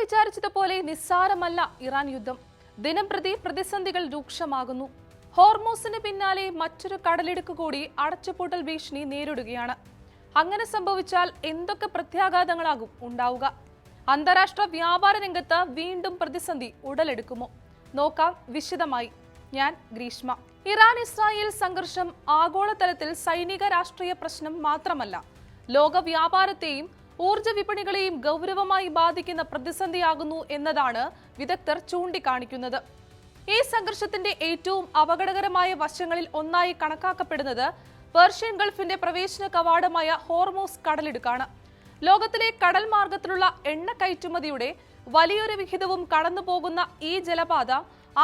വിചാരിച്ചതുപോലെ നിസ്സാരമല്ല Iran യുദ്ധം. ദിനംപ്രതി പ്രതിസന്ധികൾ രൂക്ഷമാകുന്നു. ഹോർമൂസിന് പിന്നാലെ മറ്റൊരു കടലിടുക്ക് കൂടി അടച്ചുപൂട്ടൽ ഭീഷണി നേരിടുകയാണ്. അങ്ങനെ സംഭവിച്ചാൽ എന്തൊക്കെ പ്രത്യാഘാതങ്ങളാകും ഉണ്ടാവുക? അന്താരാഷ്ട്ര വ്യാപാര രംഗത്ത് വീണ്ടും പ്രതിസന്ധി ഉടലെടുക്കുമോ? നോക്കാം വിശദമായി. ഞാൻ ഗ്രീഷ്മ. ഇറാൻ ഇസ്രായേൽ സംഘർഷം ആഗോളതലത്തിൽ സൈനിക രാഷ്ട്രീയ പ്രശ്നം മാത്രമല്ല, ലോക വ്യാപാരത്തെയും ഊർജ വിപണികളെയും ഗൗരവമായി ബാധിക്കുന്ന പ്രതിസന്ധിയാകുന്നു എന്നതാണ് വിദഗ്ധർ ചൂണ്ടിക്കാണിക്കുന്നത്. ഈ സംഘർഷത്തിന്റെ ഏറ്റവും അപകടകരമായ വശങ്ങളിൽ ഒന്നായി കണക്കാക്കപ്പെടുന്നത് പേർഷ്യൻ ഗൾഫിന്റെ പ്രവേശന കവാടമായ ഹോർമൂസ് കടലിടുക്കാണ്. ലോകത്തിലെ കടൽ മാർഗത്തിലുള്ള എണ്ണ കയറ്റുമതിയുടെ വലിയൊരു വിഹിതവും കടന്നുപോകുന്ന ഈ ജലപാത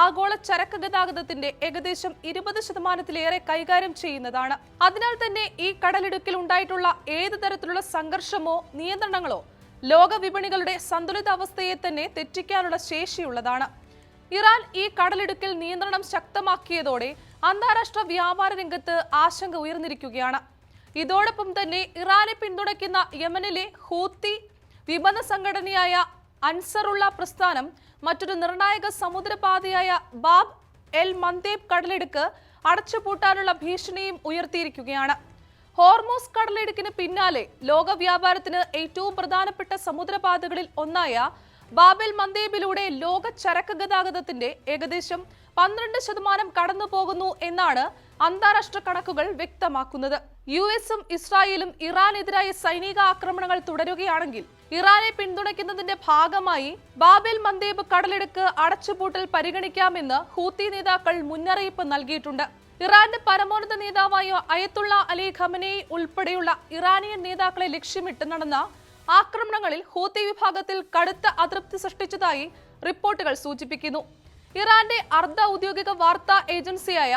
ആഗോള ചരക്ക് ഗതാഗതത്തിന്റെ ഏകദേശം 20% കൈകാര്യം ചെയ്യുന്നതാണ്. അതിനാൽ തന്നെ ഈ കടലിടുക്കിൽ ഉണ്ടായിട്ടുള്ള ഏത് തരത്തിലുള്ള സംഘർഷമോ നിയന്ത്രണങ്ങളോ ലോക വിപണികളുടെ സന്തുലിതാവസ്ഥയെ തന്നെ തെറ്റിക്കാനുള്ള ശേഷിയുള്ളതാണ്. ഇറാൻ ഈ കടലിടുക്കിൽ നിയന്ത്രണം ശക്തമാക്കിയതോടെ അന്താരാഷ്ട്ര വ്യാപാര രംഗത്ത് ആശങ്ക ഉയർന്നിരിക്കുകയാണ്. ഇതോടൊപ്പം തന്നെ ഇറാനെ പിന്തുണയ്ക്കുന്ന യമനിലെ ഹൂത്തി വിമത സംഘടനയായ അൻസറുള്ള പ്രസ്ഥാനം മറ്റൊരു നിർണായക സമുദ്രപാതയായ ബാബ് എൽ മന്ദേബ് കടലിടുക്ക് അടച്ചുപൂട്ടാനുള്ള ഭീഷണിയും ഉയർത്തിയിരിക്കുകയാണ്. ഹോർമൂസ് കടലിടുക്കിന് പിന്നാലെ ലോക വ്യാപാരത്തിന് ഏറ്റവും പ്രധാനപ്പെട്ട സമുദ്രപാതകളിൽ ഒന്നായ ബാബ് എൽ മന്ദേബിലൂടെ ലോക ചരക്ക് ഗതാഗതത്തിന്റെ ഏകദേശം 12% കടന്നു പോകുന്നു എന്നാണ് അന്താരാഷ്ട്ര കണക്കുകൾ വ്യക്തമാക്കുന്നത്. യുഎസും ഇസ്രായേലും ഇറാനെതിരായ സൈനിക ആക്രമണങ്ങൾ തുടരുകയാണെങ്കിൽ ഇറാനെ പിന്തുണയ്ക്കുന്നതിന്റെ ഭാഗമായി ബാബ് എൽ മന്ദേബ് കടലിടുക്ക് അടച്ചുപൂട്ടൽ പരിഗണിക്കാമെന്ന് ഹൂത്തി നേതാക്കൾ മുന്നറിയിപ്പ് നൽകിയിട്ടുണ്ട്. ഇറാന്റെ പരമോന്നത നേതാവായ അയത്തുള്ള അലി ഖമനേയി ഉൾപ്പെടെയുള്ള ഇറാനിയൻ നേതാക്കളെ ലക്ഷ്യമിട്ട് നടന്ന ആക്രമണങ്ങളിൽ ഹൂത്തി വിഭാഗത്തിൽ കടുത്ത അതൃപ്തി സൃഷ്ടിച്ചതായി റിപ്പോർട്ടുകൾ സൂചിപ്പിക്കുന്നു. ഇറാന്റെ അർദ്ധ ഔദ്യോഗിക വാർത്താ ഏജൻസിയായ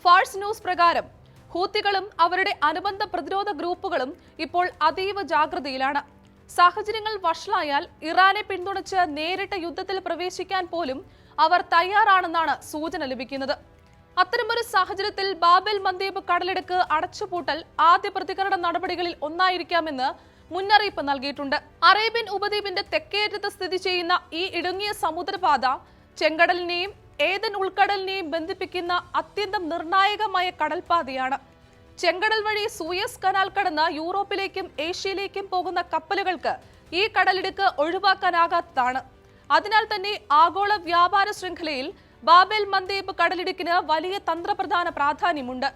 ഫാഴ്സ് ന്യൂസ് പ്രകാരം ഹൂത്തികളും അവരുടെ അനുബന്ധ പ്രതിരോധ ഗ്രൂപ്പുകളും ഇപ്പോൾ അതീവ ജാഗ്രതയിലാണ്. സാഹചര്യങ്ങൾ വഷളായാൽ ഇറാനെ പിന്തുണച്ച് നേരിട്ട യുദ്ധത്തിൽ പ്രവേശിക്കാൻ പോലും അവർ തയ്യാറാണെന്നാണ് സൂചന ലഭിക്കുന്നത്. അത്തരമൊരു സാഹചര്യത്തിൽ ബാബ് എൽ മന്ദേബ് കടലിടുക്ക് അടച്ചുപൂട്ടൽ ആദ്യ പ്രതികരണ നടപടികളിൽ ഒന്നായിരിക്കാമെന്ന് മുന്നറിയിപ്പ് നൽകിയിട്ടുണ്ട്. അറേബ്യൻ ഉപദ്വീപിന്റെ തെക്കേയറ്റത്ത് സ്ഥിതി ചെയ്യുന്ന ഈ ഇടുങ്ങിയ സമുദ്രപാത ചെങ്കടലിനെയും ഏദൻ ഉൾക്കടലിനെയും ബന്ധിപ്പിക്കുന്ന അത്യന്തം നിർണായകമായ കടൽപാതയാണ്. ചെങ്കടൽ വഴി സൂയസ് കനാൽ കടന്ന് യൂറോപ്പിലേക്കും ഏഷ്യയിലേക്കും പോകുന്ന കപ്പലുകൾക്ക് ഈ കടലിടുക്ക് ഒഴിവാക്കാനാകാത്തതാണ്. അതിനാൽ തന്നെ ആഗോള വ്യാപാര ശൃംഖലയിൽ ബാബ് എൽ മന്ദേബ് കടലിടുക്കിന് വലിയ തന്ത്രപ്രധാന പ്രാധാന്യമുണ്ട്.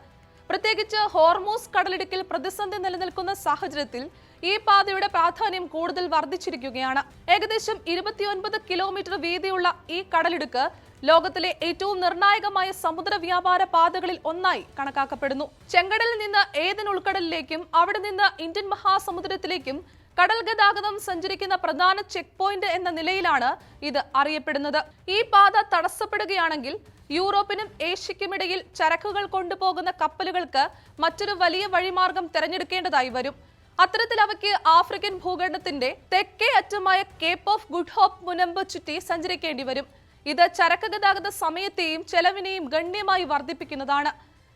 പ്രത്യേകിച്ച് ഹോർമൂസ് കടലിടുക്കിൽ പ്രതിസന്ധി നിലനിൽക്കുന്ന സാഹചര്യത്തിൽ ഈ പാതയുടെ പ്രാധാന്യം കൂടുതൽ വർദ്ധിച്ചിരിക്കുകയാണ്. ഏകദേശം 29 കിലോമീറ്റർ വീതിയുള്ള ഈ കടലിടുക്ക് ലോകത്തിലെ ഏറ്റവും നിർണായകമായ സമുദ്ര വ്യാപാര പാതകളിൽ ഒന്നായി കണക്കാക്കപ്പെടുന്നു. ചെങ്കടലിൽ നിന്ന് ഏദൻ ഉൾക്കടലിലേക്കും അവിടെ നിന്ന് ഇന്ത്യൻ മഹാസമുദ്രത്തിലേക്കും കടൽ ഗതാഗതം സഞ്ചരിക്കുന്ന പ്രധാന ചെക്ക് പോയിന്റ് എന്ന നിലയിലാണ് ഇത് അറിയപ്പെടുന്നത്. ഈ പാത തടസ്സപ്പെടുകയാണെങ്കിൽ യൂറോപ്പിനും ഏഷ്യയ്ക്കുമിടയിൽ ചരക്കുകൾ കൊണ്ടുപോകുന്ന കപ്പലുകൾക്ക് മറ്റൊരു വലിയ വഴിമാർഗം തെരഞ്ഞെടുക്കേണ്ടതായി വരും. അത്തരത്തിൽ അവയ്ക്ക് ആഫ്രിക്കൻ ഭൂഖണ്ഡത്തിന്റെ തെക്കേ അറ്റമായ കേപ്പ് ഓഫ് ഗുഡ് ഹോപ്പ് മുനമ്പ് ചുറ്റി സഞ്ചരിക്കേണ്ടി വരും. ഇത് ചരക്ക് ഗതാഗത സമയത്തെയും ചെലവിനെയും ഗണ്യമായി വർദ്ധിപ്പിക്കുന്നതാണ്.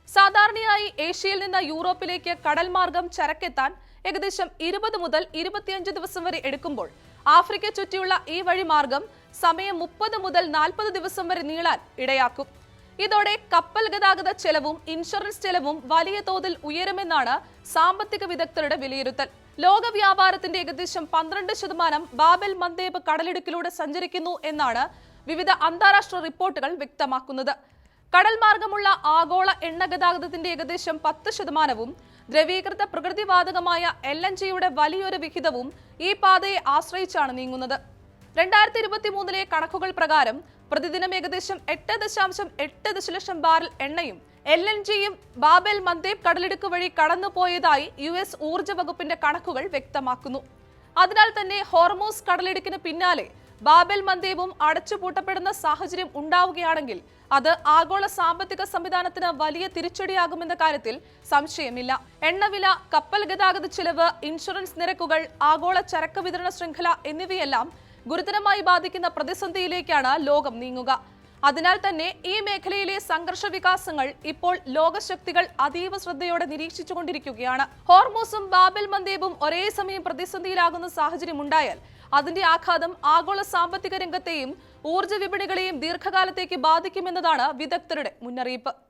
സാധാരണയായി ഏഷ്യയിൽ നിന്ന് യൂറോപ്പിലേക്ക് കടൽ മാർഗം ചരക്കെത്താൻ ഏകദേശം 20 മുതൽ 25 ദിവസം വരെ എടുക്കുമ്പോൾ ആഫ്രിക്ക ചുറ്റിയുള്ള ഈ വഴിമാർഗം സമയം 30 മുതൽ 40 ദിവസം വരെ നീളാൻ ഇടയാക്കും. ഇതോടെ കപ്പൽ ഗതാഗത ചെലവും ഇൻഷുറൻസ് ചെലവും വലിയ തോതിൽ ഉയരുമെന്നാണ് സാമ്പത്തിക വിദഗ്ധരുടെ വിലയിരുത്തൽ. ലോക വ്യാപാരത്തിന്റെ ഏകദേശം 12% ബാബ് എൽ മന്ദേബ് കടലിടുക്കിലൂടെ സഞ്ചരിക്കുന്നു എന്നാണ് വിവിധ അന്താരാഷ്ട്ര റിപ്പോർട്ടുകൾ വ്യക്തമാക്കുന്നത്. കടൽ മാർഗമുള്ള ആഗോള എണ്ണ ഗതാഗതത്തിന്റെ ഏകദേശം 10%വും ദ്രവീകൃത പ്രകൃതിവാതകമായ LNGയുടെ വലിയൊരു വിഹിതവും ഈ പാതയെ ആശ്രയിച്ചാണ് നീങ്ങുന്നത്. 2023 കണക്കുകൾ പ്രകാരം പ്രതിദിനം ഏകദേശം 8.8 ദശലക്ഷം ബാരൽ എണ്ണയും LNGയും ബാബ് എൽ മന്ദേബ് കടലിടുക്ക് വഴി കടന്നുപോയതായി US ഊർജ വകുപ്പിന്റെ കണക്കുകൾ വ്യക്തമാക്കുന്നു. അതിനാൽ തന്നെ ഹോർമൂസ് കടലിടുക്കിന് പിന്നാലെ ബാബ് എൽ മന്ദേബും അടച്ചുപൂട്ടപ്പെടുന്ന സാഹചര്യം ഉണ്ടാവുകയാണെങ്കിൽ അത് ആഗോള സാമ്പത്തിക സംവിധാനത്തിന് വലിയ തിരിച്ചടിയാകുമെന്ന കാര്യത്തിൽ സംശയമില്ല. എണ്ണവില, കപ്പൽ ഗതാഗത ചെലവ്, ഇൻഷുറൻസ് നിരക്കുകൾ, ആഗോള ചരക്ക് വിതരണ ശൃംഖല എന്നിവയെല്ലാം ഗുരുതരമായി ബാധിക്കുന്ന പ്രതിസന്ധിയിലേക്കാണ് ലോകം നീങ്ങുക. അതിനാൽ തന്നെ ഈ മേഖലയിലെ സംഘർഷ വികാസങ്ങൾ ഇപ്പോൾ ലോകശക്തികൾ അതീവ ശ്രദ്ധയോടെ നിരീക്ഷിച്ചുകൊണ്ടിരിക്കുകയാണ്. ഹോർമൂസും ബാബൽ മന്ദേബും ഒരേ സമയം പ്രതിസന്ധിയിലാകുന്ന സാഹചര്യമുണ്ടായാൽ അതിന്റെ ആഘാതം ആഗോള സാമ്പത്തിക രംഗത്തെയും ഊർജ്ജ വിപണികളെയും ദീർഘകാലത്തേക്ക് ബാധിക്കുമെന്നതാണ് വിദഗ്ധരുടെ മുന്നറിയിപ്പ്.